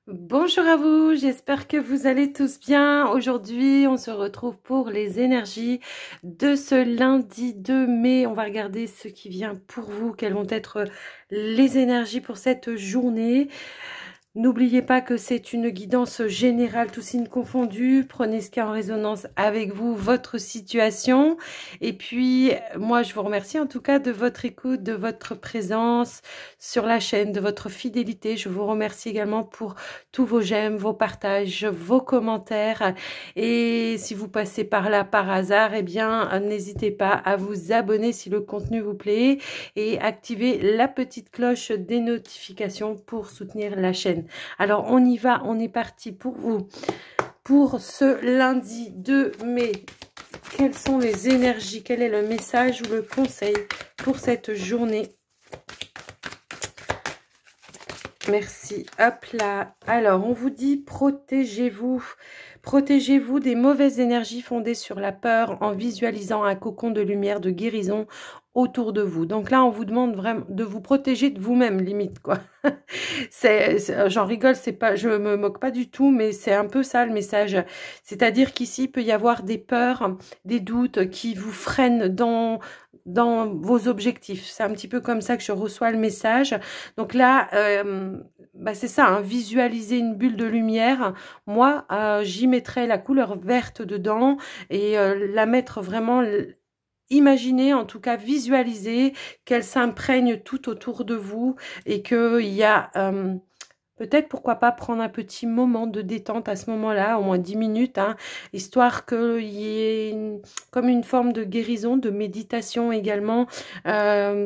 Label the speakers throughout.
Speaker 1: Bonjour à vous, j'espère que vous allez tous bien. Aujourd'hui, on se retrouve pour les énergies de ce lundi 2 mai. On va regarder ce qui vient pour vous, quelles vont être les énergies pour cette journée. N'oubliez pas que c'est une guidance générale, tous signes confondus. Prenez ce qui est en résonance avec vous, votre situation. Et puis, moi, je vous remercie en tout cas de votre écoute, de votre présence sur la chaîne, de votre fidélité. Je vous remercie également pour tous vos j'aime, vos partages, vos commentaires. Et si vous passez par là par hasard, eh bien, n'hésitez pas à vous abonner si le contenu vous plaît et activer la petite cloche des notifications pour soutenir la chaîne. Alors, on y va, on est parti pour vous. Pour ce lundi 2 mai, quelles sont les énergies? Quel est le message ou le conseil pour cette journée? Merci. Hop là. Alors, on vous dit protégez-vous. Protégez-vous des mauvaises énergies fondées sur la peur en visualisant un cocon de lumière, de guérison autour de vous. Donc là, on vous demande vraiment de vous protéger de vous-même, limite, quoi. J'en rigole, c'est pas, je me moque pas du tout, mais c'est un peu ça le message. C'est-à-dire qu'ici, il peut y avoir des peurs, des doutes qui vous freinent dans vos objectifs. C'est un petit peu comme ça que je reçois le message. Donc là, c'est ça, hein, visualiser une bulle de lumière. Moi, j'y mettrais la couleur verte dedans et la mettre vraiment... Imaginez, en tout cas visualiser qu'elle s'imprègne tout autour de vous et qu'il y a peut-être, pourquoi pas, prendre un petit moment de détente à ce moment-là, au moins 10 minutes, hein, histoire qu'il y ait comme une forme de guérison, de méditation également,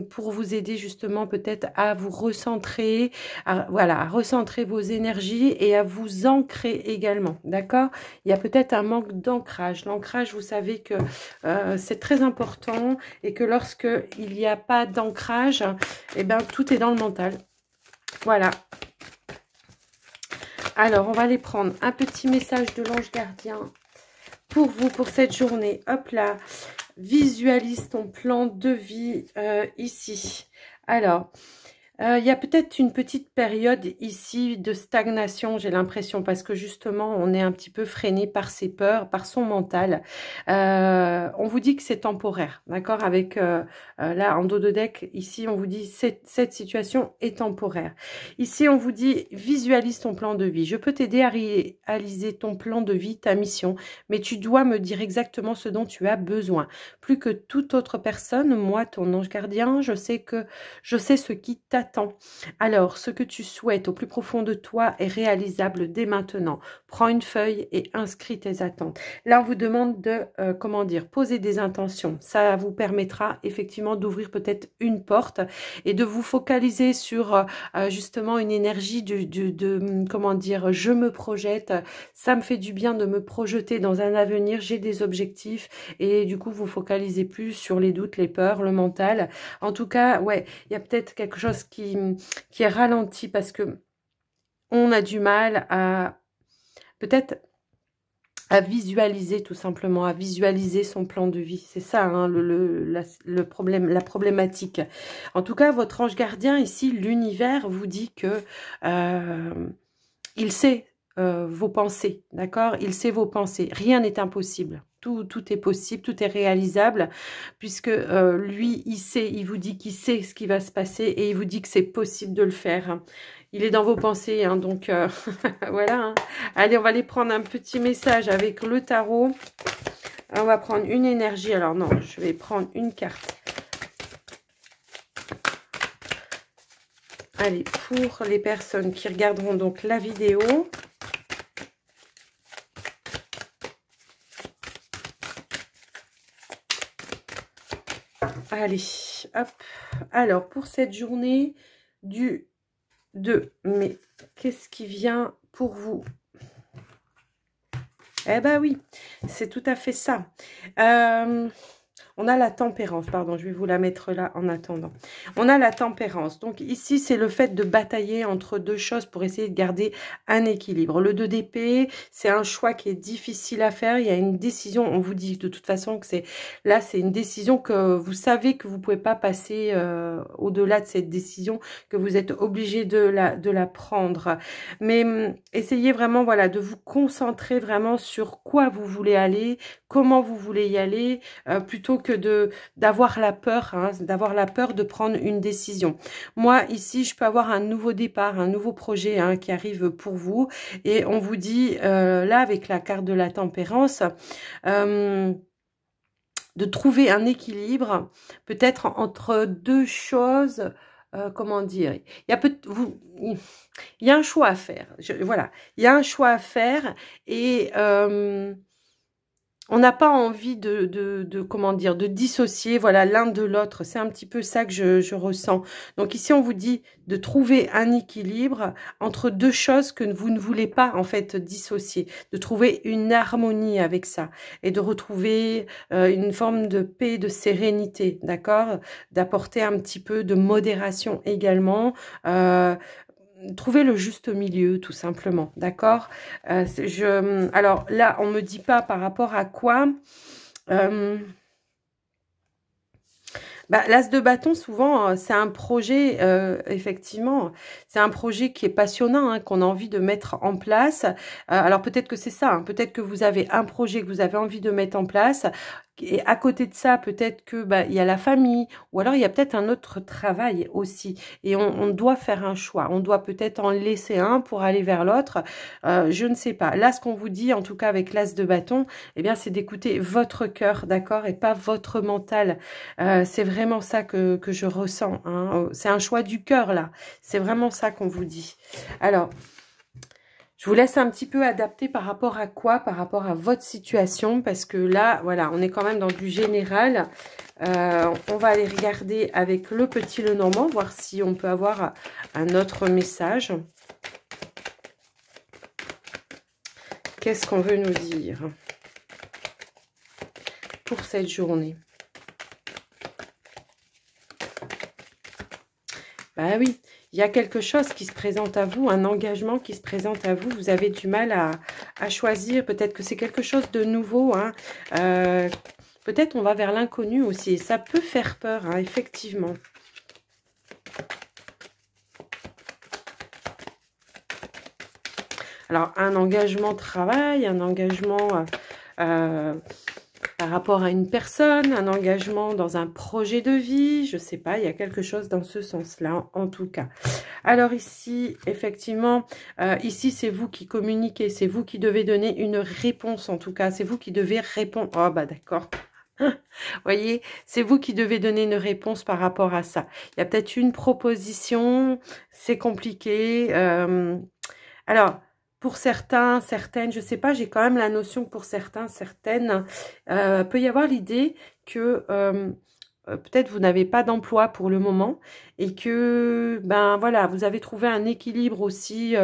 Speaker 1: pour vous aider justement peut-être à vous recentrer, à recentrer vos énergies et à vous ancrer également, d'accord? Il y a peut-être un manque d'ancrage. L'ancrage, vous savez que c'est très important et que lorsque il n'y a pas d'ancrage, eh ben, tout est dans le mental. Voilà. Alors, on va aller prendre un petit message de l'ange gardien pour vous, pour cette journée. Hop là, visualise ton plan de vie ici. Alors, il y a peut-être une petite période ici de stagnation, j'ai l'impression, parce que justement, on est un petit peu freiné par ses peurs, par son mental. On vous dit que c'est temporaire, d'accord? Avec là, en dos de deck, ici, on vous dit cette situation est temporaire. Ici, on vous dit visualise ton plan de vie. Je peux t'aider à réaliser ton plan de vie, ta mission, mais tu dois me dire exactement ce dont tu as besoin. Plus que toute autre personne, moi, ton ange gardien, je sais ce qui t'attend. Alors, ce que tu souhaites au plus profond de toi est réalisable dès maintenant. Prends une feuille et inscris tes attentes. Là, on vous demande de, poser des intentions. Ça vous permettra effectivement d'ouvrir peut-être une porte et de vous focaliser sur justement une énergie je me projette. Ça me fait du bien de me projeter dans un avenir. J'ai des objectifs et du coup, vous focalisez plus sur les doutes, les peurs, le mental. En tout cas, ouais, il y a peut-être quelque chose qui est ralenti parce que on a du mal à peut-être à visualiser tout simplement, à visualiser son plan de vie. C'est ça, hein, le problème, la problématique. En tout cas, votre ange gardien ici, l'univers, vous dit que il sait vos pensées, d'accord? Il sait vos pensées. Rien n'est impossible. Tout est possible, tout est réalisable, puisque lui, il sait, il vous dit qu'il sait ce qui va se passer et il vous dit que c'est possible de le faire. Il est dans vos pensées, hein, donc voilà. Hein. Allez, on va aller prendre un petit message avec le tarot. On va prendre une énergie. Alors non, je vais prendre une carte. Allez, pour les personnes qui regarderont donc la vidéo. Allez, hop. Alors, pour cette journée du 2 mai, qu'est-ce qui vient pour vous? Eh ben oui, c'est tout à fait ça. On a la tempérance, pardon, je vais vous la mettre là en attendant. On a la tempérance. Donc ici, c'est le fait de batailler entre deux choses pour essayer de garder un équilibre. Le 2 d'épée, c'est un choix qui est difficile à faire. Il y a une décision, on vous dit de toute façon que c'est là, c'est une décision que vous savez que vous pouvez pas passer au-delà de cette décision, que vous êtes obligé de la prendre. Mais essayez vraiment, voilà, de vous concentrer vraiment sur quoi vous voulez aller, comment vous voulez y aller, plutôt que d'avoir la peur, hein, d'avoir la peur de prendre une décision. Moi, ici, je peux avoir un nouveau départ, un nouveau projet hein, qui arrive pour vous. Et on vous dit, là, avec la carte de la tempérance, de trouver un équilibre, peut-être entre deux choses, comment dire, il y a un choix à faire. Voilà, il y a un choix à faire et on n'a pas envie comment dire, de dissocier, voilà, l'un de l'autre. C'est un petit peu ça que je ressens. Donc ici, on vous dit de trouver un équilibre entre deux choses que vous ne voulez pas, en fait, dissocier. De trouver une harmonie avec ça. Et de retrouver une forme de paix, de sérénité, d'accord? D'apporter un petit peu de modération également. Trouver le juste milieu, tout simplement, d'accord? Alors là, on me dit pas par rapport à quoi. L'as de bâton, souvent, c'est un projet, effectivement, c'est un projet qui est passionnant, hein, qu'on a envie de mettre en place. Alors peut-être que c'est ça, hein, peut-être que vous avez un projet que vous avez envie de mettre en place. Et à côté de ça, peut-être que il y a la famille, ou alors il y a peut-être un autre travail aussi. Et on doit faire un choix. On doit peut-être en laisser un pour aller vers l'autre. Je ne sais pas. Là, ce qu'on vous dit, en tout cas avec l'as de bâton, eh bien, c'est d'écouter votre cœur, d'accord, et pas votre mental. C'est vraiment ça que je ressens. Hein. C'est un choix du cœur, là. C'est vraiment ça qu'on vous dit. Alors, je vous laisse un petit peu adapter par rapport à quoi? Par rapport à votre situation. Parce que là, voilà, on est quand même dans du général. On va aller regarder avec le petit Lenormand, voir si on peut avoir un autre message. Qu'est-ce qu'on veut nous dire pour cette journée? Bah oui, il y a quelque chose qui se présente à vous, un engagement qui se présente à vous. Vous avez du mal à choisir. Peut-être que c'est quelque chose de nouveau. Hein. Peut-être on va vers l'inconnu aussi. Et ça peut faire peur, hein, effectivement. Alors, un engagement travail, un engagement par rapport à une personne, un engagement dans un projet de vie, je ne sais pas, il y a quelque chose dans ce sens-là, en tout cas. Alors ici, effectivement, ici c'est vous qui communiquez, c'est vous qui devez donner une réponse, en tout cas, c'est vous qui devez répondre. Oh bah d'accord. Voyez, c'est vous qui devez donner une réponse par rapport à ça. Il y a peut-être une proposition, c'est compliqué. Alors, pour certains, certaines, je sais pas, j'ai quand même la notion que pour certains, certaines, peut y avoir l'idée que peut-être vous n'avez pas d'emploi pour le moment et que, ben voilà, vous avez trouvé un équilibre aussi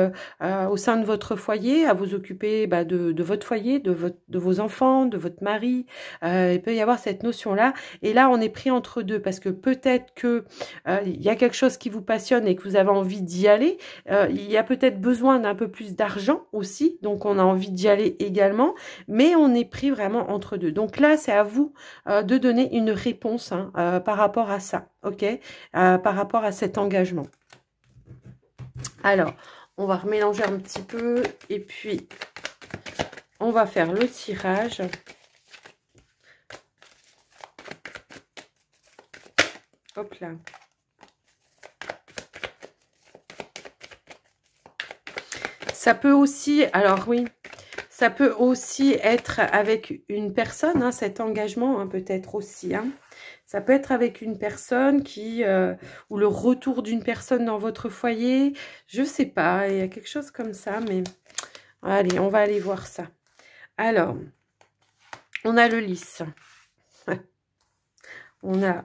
Speaker 1: au sein de votre foyer, à vous occuper de votre foyer, de vos enfants, de votre mari. Il peut y avoir cette notion-là. Et là, on est pris entre deux parce que peut-être que il y a quelque chose qui vous passionne et que vous avez envie d'y aller. Il y a peut-être besoin d'un peu plus d'argent aussi, donc on a envie d'y aller également, mais on est pris vraiment entre deux. Donc là, c'est à vous de donner une réponse hein, par rapport à ça, ok, par rapport à cet engagement. Alors, on va remélanger un petit peu et puis on va faire le tirage. Hop là. Ça peut aussi, alors oui, ça peut aussi être avec une personne, hein, cet engagement, hein, peut-être aussi. Hein. Ça peut être avec une personne qui, ou le retour d'une personne dans votre foyer. Je sais pas, il y a quelque chose comme ça, mais allez, on va aller voir ça. Alors, on a le lys. On a...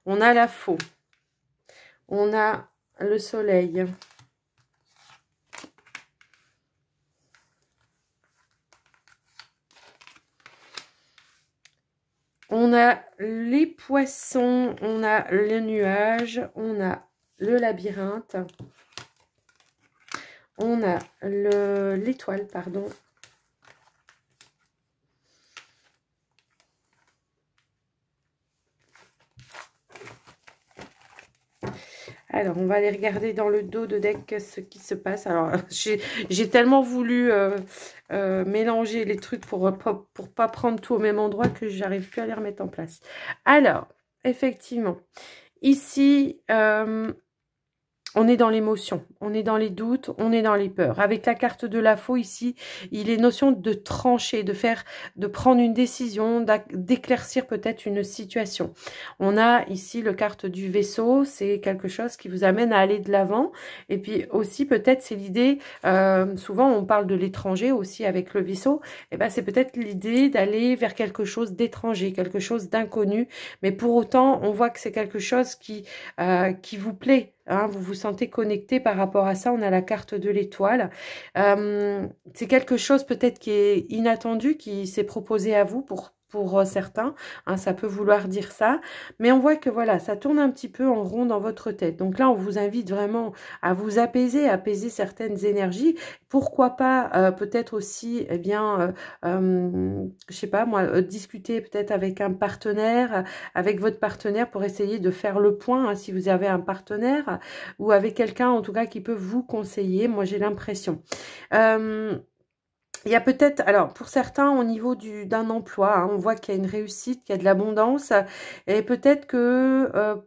Speaker 1: On a la faux. On a le soleil. On a les poissons, on a le nuage, on a le labyrinthe, on a l'étoile, pardon. Alors, on va aller regarder dans le dos de deck ce qui se passe. Alors, j'ai tellement voulu mélanger les trucs pour pas prendre tout au même endroit que j'arrive plus à les remettre en place. Alors, effectivement, ici, on est dans l'émotion, on est dans les doutes, on est dans les peurs. Avec la carte de la faux ici, il est notion de trancher, de prendre une décision, d'éclaircir peut-être une situation. On a ici le carte du vaisseau, c'est quelque chose qui vous amène à aller de l'avant. Et puis aussi peut-être c'est l'idée, souvent on parle de l'étranger aussi avec le vaisseau, et ben c'est peut-être l'idée d'aller vers quelque chose d'étranger, quelque chose d'inconnu. Mais pour autant, on voit que c'est quelque chose qui vous plaît. Hein, vous vous sentez connecté par rapport à ça. On a la carte de l'étoile. C'est quelque chose peut-être qui est inattendu, qui s'est proposé à vous pour certains. Hein, ça peut vouloir dire ça. Mais on voit que voilà, ça tourne un petit peu en rond dans votre tête. Donc là, on vous invite vraiment à vous apaiser certaines énergies. Pourquoi pas peut-être aussi, eh bien, je sais pas moi, discuter peut-être avec un partenaire, avec votre partenaire pour essayer de faire le point, hein, si vous avez un partenaire ou avec quelqu'un en tout cas qui peut vous conseiller. Moi, j'ai l'impression. Il y a peut-être, alors pour certains au niveau d'un emploi, hein, on voit qu'il y a une réussite, qu'il y a de l'abondance et peut-être que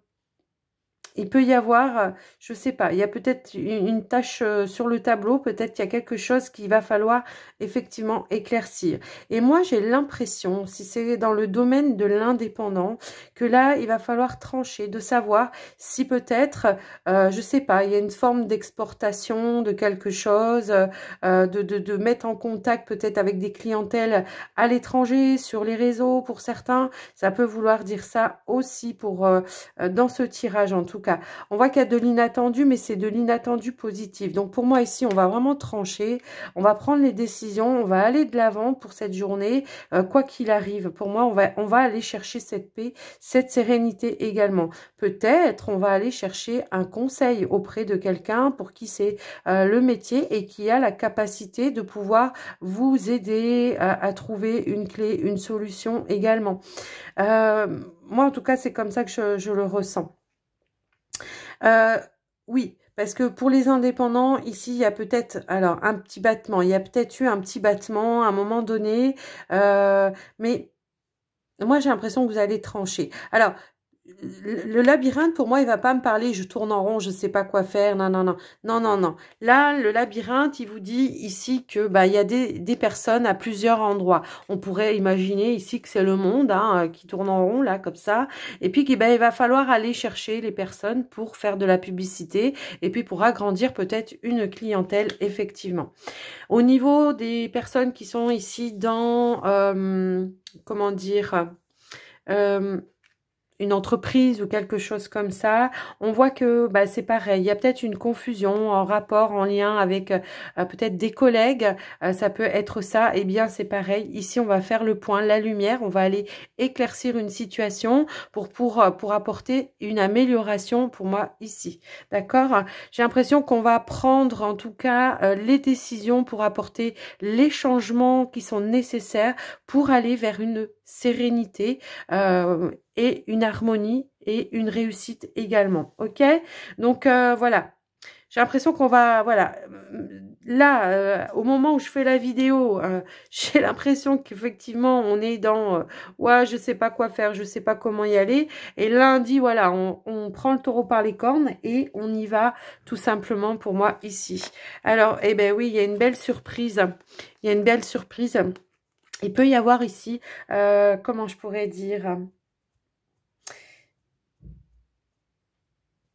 Speaker 1: il peut y avoir, je sais pas, il y a peut-être une tâche sur le tableau, peut-être qu'il y a quelque chose qu'il va falloir effectivement éclaircir. Et moi, j'ai l'impression, si c'est dans le domaine de l'indépendant, que là, il va falloir trancher, de savoir si peut-être, je sais pas, il y a une forme d'exportation de quelque chose, de mettre en contact peut-être avec des clientèles à l'étranger, sur les réseaux pour certains. Ça peut vouloir dire ça aussi pour dans ce tirage en tout cas. On voit qu'il y a de l'inattendu, mais c'est de l'inattendu positif. Donc pour moi ici, on va vraiment trancher, on va prendre les décisions, on va aller de l'avant pour cette journée, quoi qu'il arrive. Pour moi, on va aller chercher cette paix, cette sérénité également. Peut-être on va aller chercher un conseil auprès de quelqu'un pour qui c'est le métier et qui a la capacité de pouvoir vous aider à trouver une clé, une solution également. Moi, en tout cas, c'est comme ça que je le ressens. Oui, parce que pour les indépendants, ici, il y a peut-être, alors, un petit battement. Il y a peut-être eu un petit battement à un moment donné, mais moi, j'ai l'impression que vous allez trancher. Alors, le labyrinthe, pour moi, il va pas me parler, je tourne en rond, je sais pas quoi faire, non, non, non, non, non, non. Là, le labyrinthe, il vous dit ici que bah il y a des personnes à plusieurs endroits. On pourrait imaginer ici que c'est le monde hein, qui tourne en rond, là, comme ça. Et puis, il va falloir aller chercher les personnes pour faire de la publicité et puis pour agrandir peut-être une clientèle, effectivement. Au niveau des personnes qui sont ici dans, comment dire... une entreprise ou quelque chose comme ça, on voit que bah, c'est pareil. Il y a peut-être une confusion en rapport, en lien avec peut-être des collègues. Ça peut être ça. Eh bien, c'est pareil. Ici, on va faire le point, la lumière. On va aller éclaircir une situation pour apporter une amélioration pour moi ici. D'accord? J'ai l'impression qu'on va prendre en tout cas les décisions pour apporter les changements qui sont nécessaires pour aller vers une sérénité et une harmonie et une réussite également. Ok, donc voilà, j'ai l'impression qu'on va, voilà, là, au moment où je fais la vidéo, j'ai l'impression qu'effectivement, on est dans, ouais, je sais pas quoi faire, je sais pas comment y aller. Et lundi, voilà, on prend le taureau par les cornes et on y va tout simplement pour moi ici. Alors, eh ben oui, il y a une belle surprise. Il y a une belle surprise. Il peut y avoir ici, comment je pourrais dire...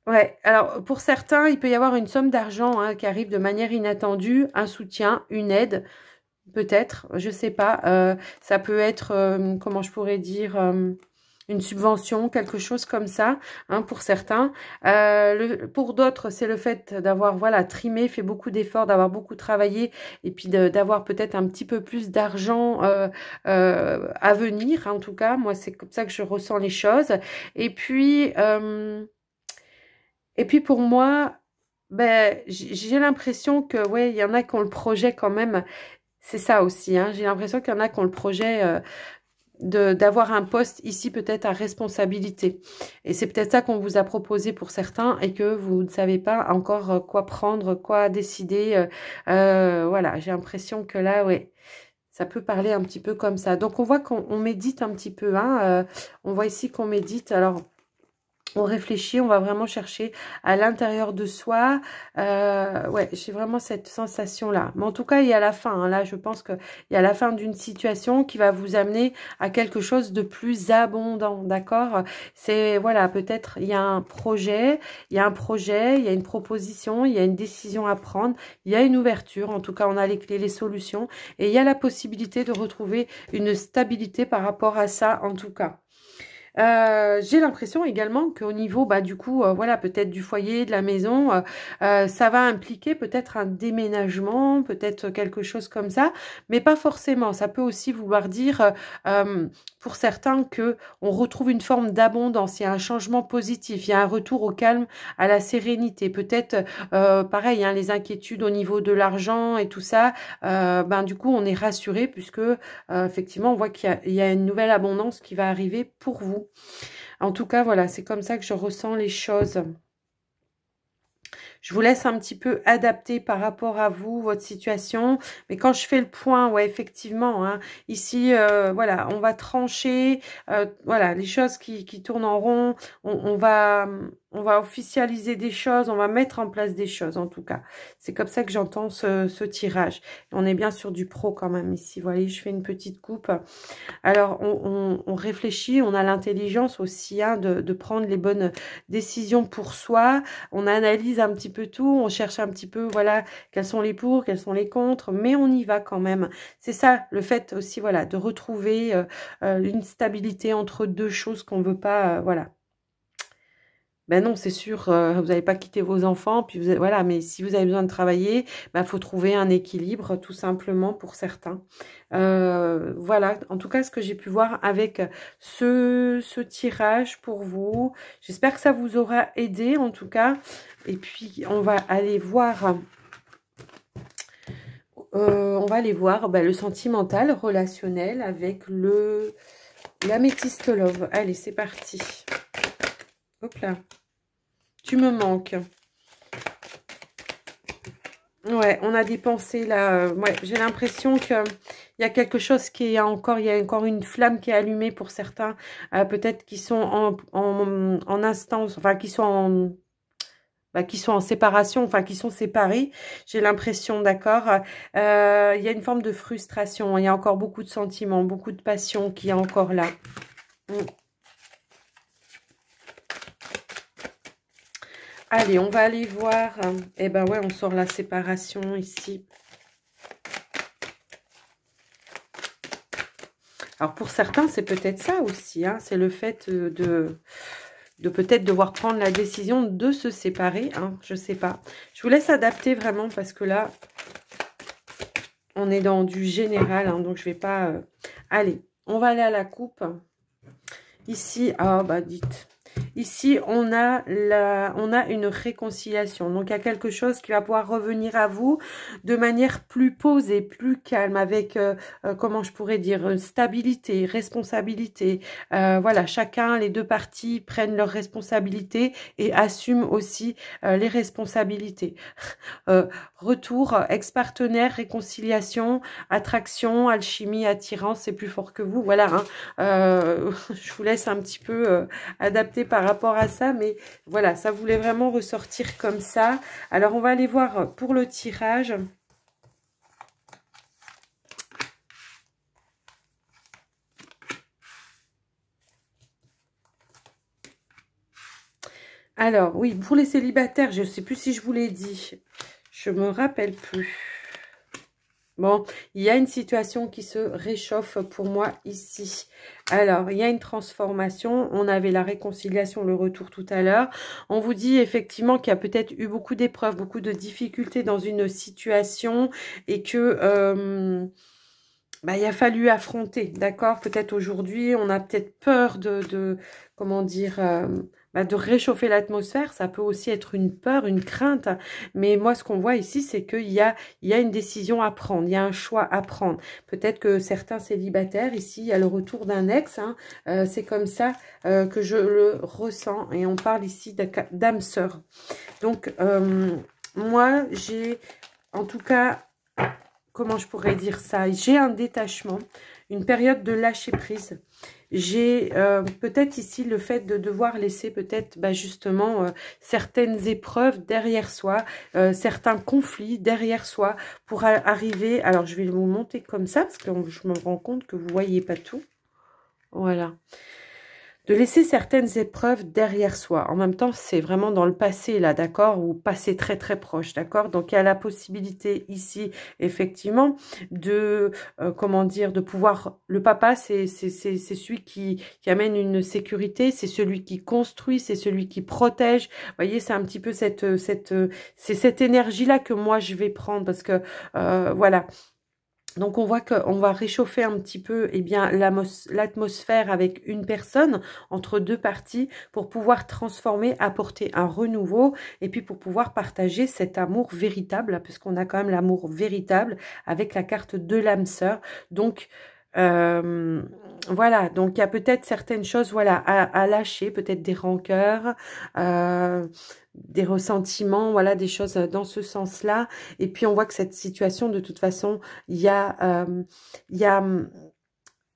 Speaker 1: Ouais, alors pour certains, il peut y avoir une somme d'argent hein, qui arrive de manière inattendue, un soutien, une aide, peut-être, je sais pas. Ça peut être, comment je pourrais dire, une subvention, quelque chose comme ça, hein, pour certains. Pour d'autres, c'est le fait d'avoir, voilà, trimé, fait beaucoup d'efforts, d'avoir beaucoup travaillé, et puis d'avoir peut-être un petit peu plus d'argent à venir. En tout cas, moi, c'est comme ça que je ressens les choses. Et puis pour moi, ben, j'ai l'impression que, ouais, il y en a qui ont le projet quand même. C'est ça aussi, hein, j'ai l'impression qu'il y en a qui ont le projet d'avoir un poste ici peut-être à responsabilité. Et c'est peut-être ça qu'on vous a proposé pour certains et que vous ne savez pas encore quoi prendre, quoi décider. Voilà, j'ai l'impression que là, ouais, ça peut parler un petit peu comme ça. Donc, on voit qu'on médite un petit peu. Hein, on voit ici qu'on médite. Alors, on réfléchit, on va vraiment chercher à l'intérieur de soi. Ouais, j'ai vraiment cette sensation-là. Mais en tout cas, il y a la fin. Hein. Là, je pense qu'il y a la fin d'une situation qui va vous amener à quelque chose de plus abondant, d'accord? C'est, voilà, peut-être il y a un projet, il y a une proposition, il y a une décision à prendre, il y a une ouverture. En tout cas, on a les clés, les solutions. Et il y a la possibilité de retrouver une stabilité par rapport à ça, en tout cas. J'ai l'impression également qu'au niveau, bah, du coup, voilà, peut-être du foyer, de la maison, ça va impliquer peut-être un déménagement, peut-être quelque chose comme ça, mais pas forcément. Ça peut aussi vouloir dire, pour certains, que on retrouve une forme d'abondance, il y a un changement positif, il y a un retour au calme, à la sérénité. Peut-être, pareil, hein, les inquiétudes au niveau de l'argent et tout ça, ben, du coup, on est rassuré puisque, effectivement, on voit qu'il y a une nouvelle abondance qui va arriver pour vous. En tout cas, voilà, c'est comme ça que je ressens les choses. Je vous laisse un petit peu adapter par rapport à vous, votre situation. Mais quand je fais le point, ouais, effectivement, hein, ici, voilà, on va trancher, voilà, les choses qui tournent en rond. On va officialiser des choses, on va mettre en place des choses, en tout cas. C'est comme ça que j'entends ce tirage. On est bien sur du pro quand même ici. Vous voyez, je fais une petite coupe. Alors, on réfléchit, on a l'intelligence aussi hein, de prendre les bonnes décisions pour soi. On analyse un petit peu tout, on cherche un petit peu, voilà, quels sont les pour, quels sont les contre, mais on y va quand même. C'est ça, le fait aussi, voilà, de retrouver une stabilité entre deux choses qu'on ne veut pas, voilà. Ben non, c'est sûr, vous n'allez pas quitter vos enfants, puis vous, voilà, mais si vous avez besoin de travailler, ben, faut trouver un équilibre, tout simplement, pour certains. Voilà, en tout cas, ce que j'ai pu voir avec ce tirage pour vous. J'espère que ça vous aura aidé, en tout cas. Et puis, on va aller voir... ben, le sentimental, relationnel, avec l'améthyste love. Allez, c'est parti. Hop là. Tu me manques. Ouais, on a des pensées là. Ouais, j'ai l'impression qu'il y a quelque chose qui est encore, il y a encore une flamme qui est allumée pour certains, peut-être qui sont en instance, enfin qui sont en séparation, enfin qui sont séparés. J'ai l'impression, d'accord. Il y a une forme de frustration. Il y a encore beaucoup de sentiments, beaucoup de passion qui est encore là. Allez, on va aller voir. Eh ben ouais, on sort la séparation ici. Alors pour certains, c'est peut-être ça aussi. Hein, c'est le fait de peut-être devoir prendre la décision de se séparer. Hein, je sais pas. Je vous laisse adapter vraiment parce que là, on est dans du général. Hein, donc je vais pas... Allez, on va aller à la coupe. Ici, ah bah dites... Ici, on a une réconciliation. Donc, il y a quelque chose qui va pouvoir revenir à vous de manière plus posée, plus calme, avec, comment je pourrais dire, stabilité, responsabilité. Voilà, chacun, les deux parties prennent leurs responsabilités et assument aussi les responsabilités. Retour, ex-partenaire, réconciliation, attraction, alchimie, attirance, c'est plus fort que vous. Voilà, hein. Je vous laisse un petit peu adapter par rapport à ça, mais voilà, ça voulait vraiment ressortir comme ça. Alors, on va aller voir pour le tirage. Alors, oui, pour les célibataires, je ne sais plus si je vous l'ai dit. Je me rappelle plus. Bon, il y a une situation qui se réchauffe pour moi ici. Alors, il y a une transformation. On avait la réconciliation, le retour tout à l'heure. On vous dit effectivement qu'il y a peut-être eu beaucoup d'épreuves, beaucoup de difficultés dans une situation et que il a fallu affronter, d'accord? Peut-être aujourd'hui, on a peut-être peur comment dire, de réchauffer l'atmosphère. Ça peut aussi être une peur, une crainte. Mais moi, ce qu'on voit ici, c'est qu'il y a une décision à prendre. Il y a un choix à prendre. Peut-être que certains célibataires, ici, il y a le retour d'un ex. Hein, c'est comme ça que je le ressens. Et on parle ici d'âme sœur. Donc, moi, j'ai, en tout cas... Comment je pourrais dire ça? J'ai un détachement, une période de lâcher prise. J'ai peut-être ici le fait de devoir laisser peut-être justement certaines épreuves derrière soi, certains conflits derrière soi pour arriver. Alors je vais vous monter comme ça parce que je me rends compte que vous ne voyez pas tout. Voilà. De laisser certaines épreuves derrière soi. En même temps, c'est vraiment dans le passé, là, d'accord? Ou passé très, très proche, d'accord? Donc, il y a la possibilité ici, effectivement, de, comment dire, de pouvoir... Le papa, c'est celui qui amène une sécurité, c'est celui qui construit, c'est celui qui protège. Vous voyez, c'est un petit peu c'est cette énergie-là que moi, je vais prendre parce que, voilà... Donc, on voit qu'on va réchauffer un petit peu l'atmosphère avec une personne, entre deux parties, pour pouvoir transformer, apporter un renouveau, et puis pour pouvoir partager cet amour véritable, puisqu'on a quand même l'amour véritable avec la carte de l'âme sœur. Donc, voilà, donc il y a peut-être certaines choses à lâcher, peut-être des rancœurs, des ressentiments, voilà, des choses dans ce sens-là. Et puis on voit que cette situation, de toute façon, il y a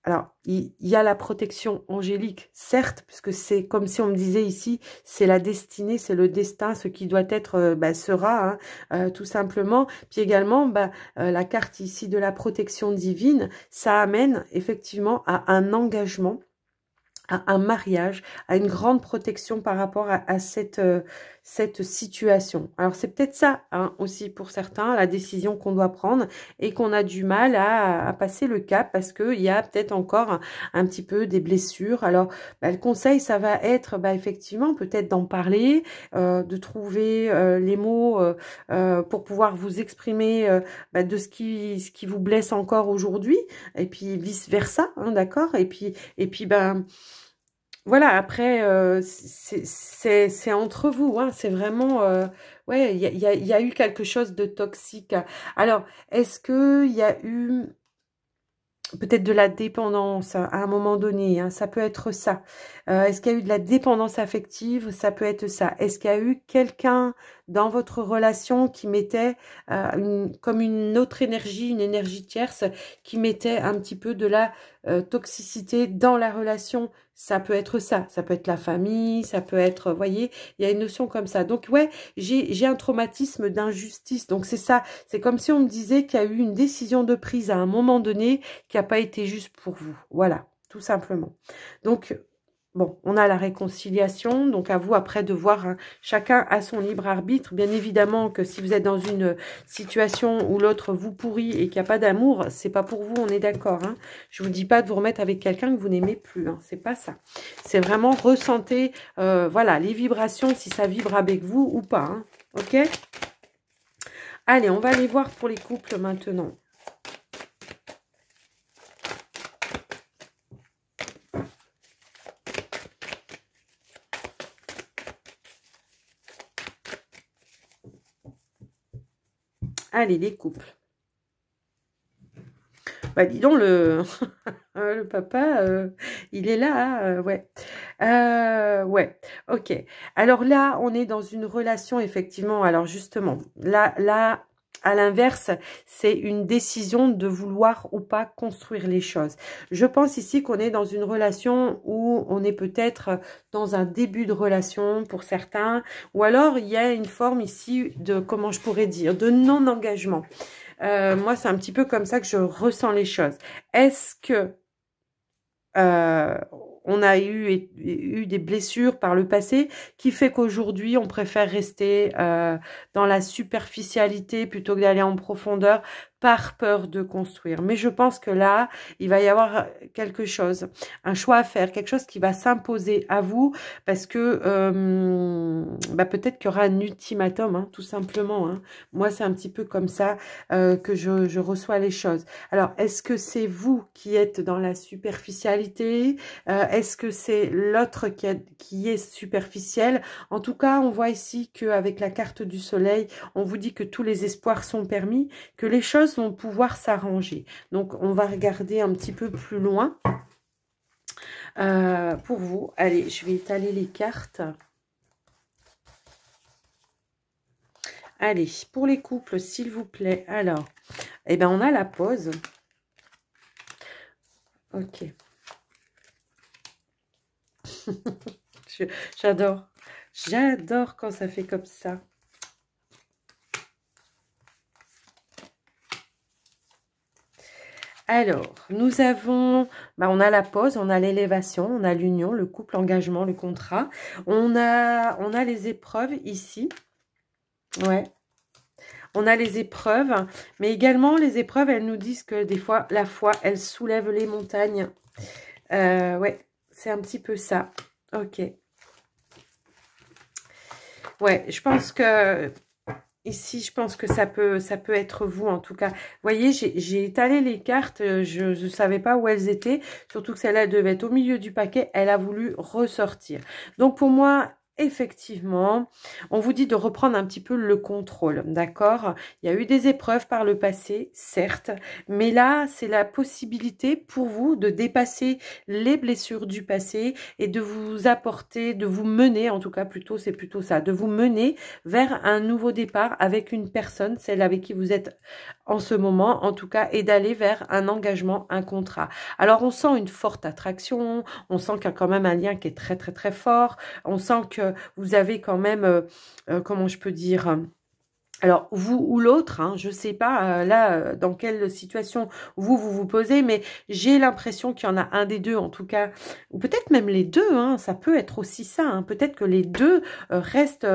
Speaker 1: la protection angélique, certes, puisque c'est comme si on me disait ici, c'est la destinée, c'est le destin, ce qui doit être sera, hein, tout simplement. Puis également, la carte ici de la protection divine, ça amène effectivement à un engagement, à un mariage, à une grande protection par rapport à cette situation. Alors, c'est peut-être ça hein, aussi pour certains, la décision qu'on doit prendre et qu'on a du mal à passer le cap parce qu'il y a peut-être encore un petit peu des blessures. Alors, le conseil, ça va être effectivement peut-être d'en parler, de trouver les mots pour pouvoir vous exprimer de ce qui vous blesse encore aujourd'hui et puis vice-versa, hein, d'accord? Et puis voilà, après, c'est entre vous, hein, c'est vraiment, ouais, il y a eu quelque chose de toxique. Alors, est-ce qu'il y a eu peut-être de la dépendance à un moment donné, hein, ça peut être ça. Est-ce qu'il y a eu de la dépendance affective? Ça peut être ça. Est-ce qu'il y a eu quelqu'un dans votre relation qui mettait comme une autre énergie, une énergie tierce, qui mettait un petit peu de la toxicité dans la relation? Ça peut être ça. Ça peut être la famille, ça peut être, vous voyez, il y a une notion comme ça. Donc, ouais, j'ai un traumatisme d'injustice. Donc, c'est ça. C'est comme si on me disait qu'il y a eu une décision de prise à un moment donné qui n'a pas été juste pour vous. Voilà, tout simplement. Donc, bon, on a la réconciliation, donc à vous après de voir, hein, chacun a son libre arbitre. Bien évidemment que si vous êtes dans une situation où l'autre vous pourrit et qu'il n'y a pas d'amour, c'est pas pour vous, on est d'accord. Hein. Je vous dis pas de vous remettre avec quelqu'un que vous n'aimez plus, hein, c'est pas ça. C'est vraiment ressentir, voilà, les vibrations, si ça vibre avec vous ou pas. Hein, ok? Allez, on va aller voir pour les couples maintenant. Allez, les couples. Dis donc, le papa, il est là, hein, ouais. Ouais, ok. Alors là, on est dans une relation, effectivement. Alors justement, là, à l'inverse, c'est une décision de vouloir ou pas construire les choses. Je pense ici qu'on est dans une relation où on est peut-être dans un début de relation pour certains, ou alors il y a une forme ici de, comment je pourrais dire, de non-engagement. Moi, c'est un petit peu comme ça que je ressens les choses. Est-ce que on a eu des blessures par le passé qui fait qu'aujourd'hui, on préfère rester dans la superficialité plutôt que d'aller en profondeur par peur de construire. Mais je pense que là, il va y avoir quelque chose, un choix à faire, quelque chose qui va s'imposer à vous parce que peut-être qu'il y aura un ultimatum, hein, tout simplement. Hein. Moi, c'est un petit peu comme ça que je reçois les choses. Alors, est-ce que c'est vous qui êtes dans la superficialité? Est-ce que c'est l'autre qui est superficiel? En tout cas, on voit ici qu'avec la carte du soleil, on vous dit que tous les espoirs sont permis, que les choses vont pouvoir s'arranger. Donc, on va regarder un petit peu plus loin pour vous. Allez, je vais étaler les cartes. Allez, pour les couples, s'il vous plaît. Alors, eh ben, on a la pause. Ok. J'adore. J'adore quand ça fait comme ça. Alors, nous avons, on a la pause, on a l'élévation, on a l'union, le couple, l'engagement, le contrat. On a les épreuves ici. Ouais. On a les épreuves, mais également les épreuves, elles nous disent que des fois, la foi, elle soulève les montagnes. Ouais, c'est un petit peu ça. Ok. Ouais, je pense que ici, je pense que ça peut être vous en tout cas. Vous voyez, j'ai étalé les cartes, je ne savais pas où elles étaient, surtout que celle-là devait être au milieu du paquet, elle a voulu ressortir. Donc pour moi, effectivement, on vous dit de reprendre un petit peu le contrôle, d'accord? Il y a eu des épreuves par le passé, certes, mais là, c'est la possibilité pour vous de dépasser les blessures du passé et de vous apporter, de vous mener, en tout cas plutôt, c'est plutôt ça, de vous mener vers un nouveau départ avec une personne, celle avec qui vous êtes en ce moment, en tout cas, et d'aller vers un engagement, un contrat. Alors, on sent une forte attraction, on sent qu'il y a quand même un lien qui est très, très, très fort, on sent que vous avez quand même, comment je peux dire, alors, vous ou l'autre, hein, je ne sais pas là dans quelle situation vous posez, mais j'ai l'impression qu'il y en a un des deux en tout cas, ou peut-être même les deux, hein, ça peut être aussi ça, hein, peut-être que les deux restent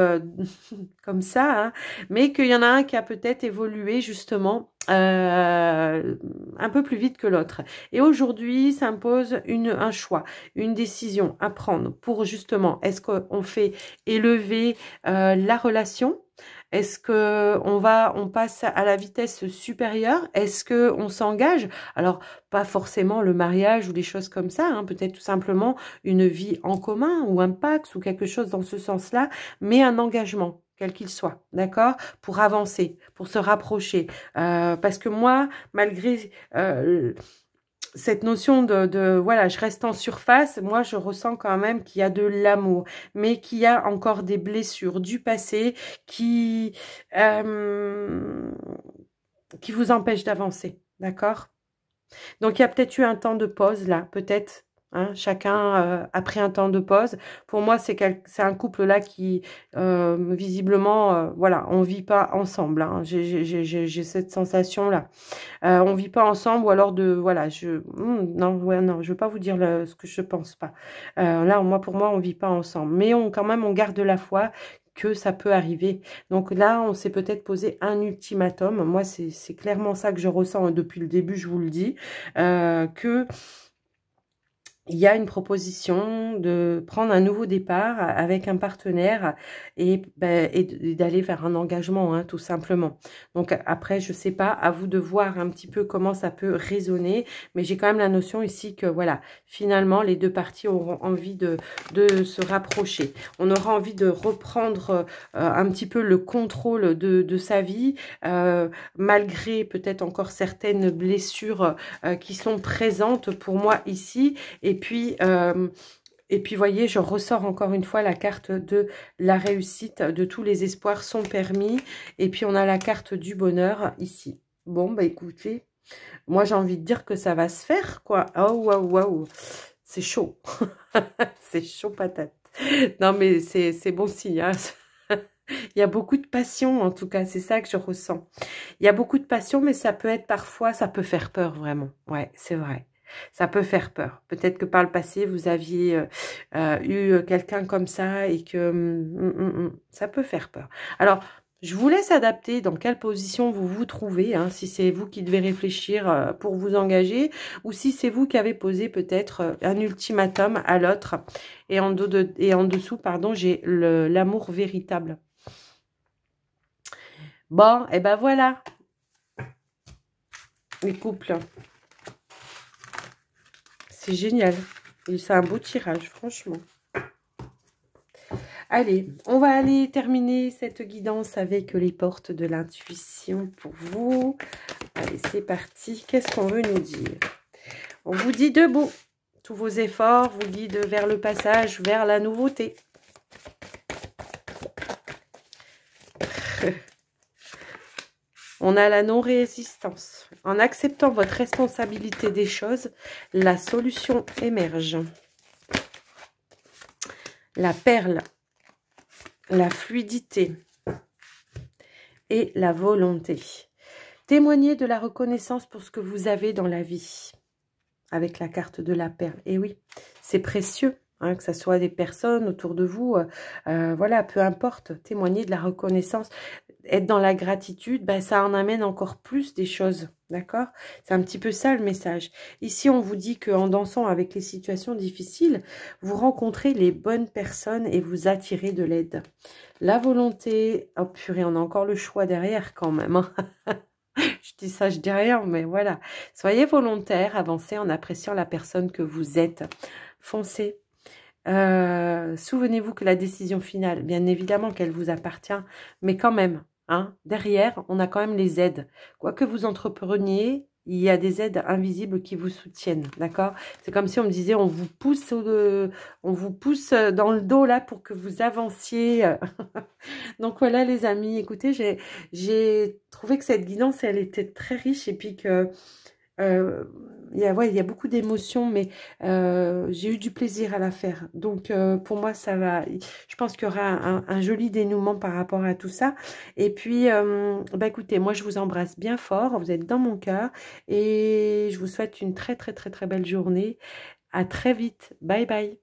Speaker 1: comme ça, hein, mais qu'il y en a un qui a peut-être évolué justement un peu plus vite que l'autre. Et aujourd'hui, s'impose un choix, une décision à prendre pour justement, est-ce qu'on fait élever la relation? Est-ce que on passe à la vitesse supérieure? Est-ce que on s'engage? Alors, pas forcément le mariage ou des choses comme ça, hein, peut-être tout simplement une vie en commun ou un Pacs ou quelque chose dans ce sens-là, mais un engagement, quel qu'il soit, d'accord? Pour avancer, pour se rapprocher. Parce que moi, malgré cette notion voilà, je reste en surface, moi je ressens quand même qu'il y a de l'amour, mais qu'il y a encore des blessures du passé qui vous empêchent d'avancer, d'accord? Donc il y a peut-être eu un temps de pause là, peut-être. Hein, chacun a pris un temps de pause. Pour moi, c'est un couple là qui, visiblement, voilà, on vit pas ensemble. Hein. J'ai cette sensation là. On vit pas ensemble ou alors voilà, non, je veux pas vous dire ce que je pense pas. Là, pour moi, on vit pas ensemble, mais quand même, on garde la foi que ça peut arriver. Donc là, on s'est peut-être posé un ultimatum. Moi, c'est clairement ça que je ressens depuis le début, je vous le dis, que il y a une proposition de prendre un nouveau départ avec un partenaire et d'aller vers un engagement, hein, tout simplement. Donc après, je sais pas, à vous de voir un petit peu comment ça peut résonner, mais j'ai quand même la notion ici que voilà, finalement, les deux parties auront envie de se rapprocher. On aura envie de reprendre un petit peu le contrôle de sa vie, malgré peut-être encore certaines blessures qui sont présentes pour moi ici. Et puis, voyez, je ressors encore une fois la carte de la réussite, de tous les espoirs sont permis. Et puis, on a la carte du bonheur ici. Bon, bah écoutez, moi, j'ai envie de dire que ça va se faire, quoi. Oh, waouh, waouh, c'est chaud. C'est chaud patate. Non, mais c'est bon signe, hein. Il y a beaucoup de passion, en tout cas, c'est ça que je ressens. Il y a beaucoup de passion, mais ça peut être parfois, ça peut faire peur, vraiment. Ouais, c'est vrai. Ça peut faire peur. Peut-être que par le passé, vous aviez eu quelqu'un comme ça et que ça peut faire peur. Alors, je vous laisse adapter dans quelle position vous vous trouvez, hein, si c'est vous qui devez réfléchir pour vous engager ou si c'est vous qui avez posé peut-être un ultimatum à l'autre. Et en dessous, pardon, j'ai l'amour véritable. Bon, et ben voilà, les couples. C'est génial. C'est un beau tirage, franchement. Allez, on va aller terminer cette guidance avec les portes de l'intuition pour vous. Allez, c'est parti. Qu'est-ce qu'on veut nous dire? On vous dit debout. Tous vos efforts vous guident vers le passage, vers la nouveauté. On a la non-résistance. En acceptant votre responsabilité des choses, la solution émerge. La perle, la fluidité et la volonté. Témoignez de la reconnaissance pour ce que vous avez dans la vie. Avec la carte de la perle. Et oui, c'est précieux. Hein, que ce soit des personnes autour de vous, voilà, peu importe, témoigner de la reconnaissance, être dans la gratitude, ben, ça en amène encore plus des choses, d'accord? C'est un petit peu ça le message. Ici, on vous dit qu'en dansant avec les situations difficiles, vous rencontrez les bonnes personnes et vous attirez de l'aide. La volonté, oh purée, on a encore le choix derrière quand même, hein. Je dis ça, je dis rien, mais voilà. Soyez volontaire, avancez en appréciant la personne que vous êtes. Foncez. Souvenez-vous que la décision finale, bien évidemment qu'elle vous appartient, mais quand même, hein, derrière, on a quand même les aides. Quoi que vous entrepreniez, il y a des aides invisibles qui vous soutiennent, d'accord? C'est comme si on me disait, on vous pousse dans le dos là pour que vous avanciez. Donc voilà les amis, écoutez, j'ai trouvé que cette guidance, elle était très riche et puis que... il y a beaucoup d'émotions, mais j'ai eu du plaisir à la faire. Donc, pour moi, ça va. Je pense qu'il y aura un joli dénouement par rapport à tout ça. Et puis, bah, écoutez, moi, je vous embrasse bien fort. Vous êtes dans mon cœur. Et je vous souhaite une très, très, très, très belle journée. À très vite. Bye, bye.